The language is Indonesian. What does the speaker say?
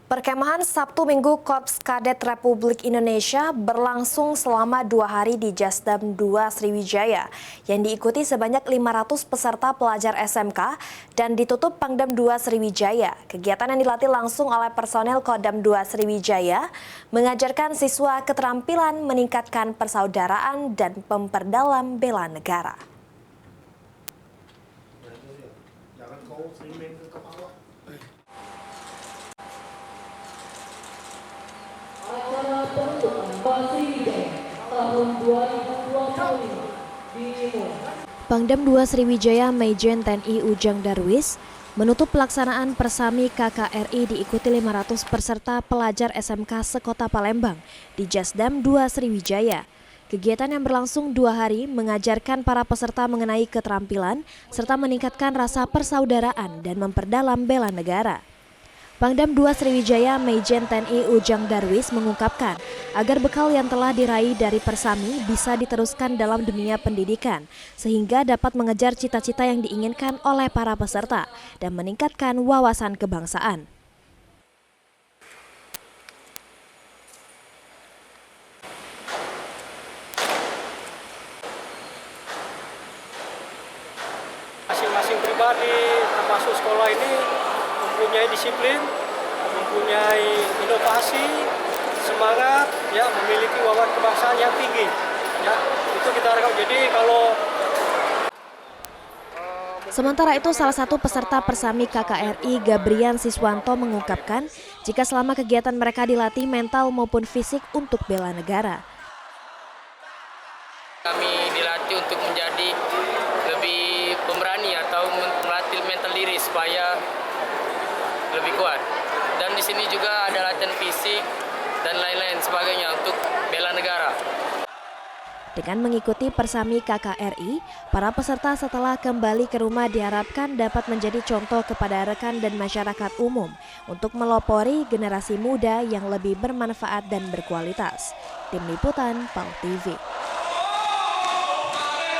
Perkemahan Sabtu Minggu Korps Kadet Republik Indonesia berlangsung selama 2 hari di Jasdam 2 Sriwijaya yang diikuti sebanyak 500 peserta pelajar SMK dan ditutup Pangdam 2 Sriwijaya. Kegiatan yang dilatih langsung oleh personel Kodam 2 Sriwijaya mengajarkan siswa keterampilan meningkatkan persaudaraan dan memperdalam bela negara. Acara pembentukan Sriwijaya tahun 2020 dimulai. Pangdam 2 Sriwijaya Majen TNI Ujang Darwis menutup pelaksanaan Persami KKRI diikuti 500 peserta pelajar SMK sekota Palembang di Jasdam 2 Sriwijaya. Kegiatan yang berlangsung 2 hari mengajarkan para peserta mengenai keterampilan serta meningkatkan rasa persaudaraan dan memperdalam bela negara. Pangdam 2 Sriwijaya Majen TNI Ujang Darwis mengungkapkan agar bekal yang telah diraih dari Persami bisa diteruskan dalam dunia pendidikan sehingga dapat mengejar cita-cita yang diinginkan oleh para peserta dan meningkatkan wawasan kebangsaan. Masing-masing pribadi termasuk sekolah ini mempunyai disiplin, mempunyai inovasi, semangat, ya, memiliki wawasan kebangsaan yang tinggi. Ya, itu kita harapkan. Jadi kalau Sementara itu, salah satu peserta Persami KKRI, Gabrian Siswanto, mengungkapkan jika selama kegiatan mereka dilatih mental maupun fisik untuk bela negara. Kami dilatih untuk menjadi lebih pemberani atau melatih mental diri supaya lebih kuat. Dan di sini juga ada latihan fisik dan lain-lain sebagainya untuk bela negara. Dengan mengikuti Persami KKRI, para peserta setelah kembali ke rumah diharapkan dapat menjadi contoh kepada rekan dan masyarakat umum untuk melopori generasi muda yang lebih bermanfaat dan berkualitas. Tim Liputan PAL TV.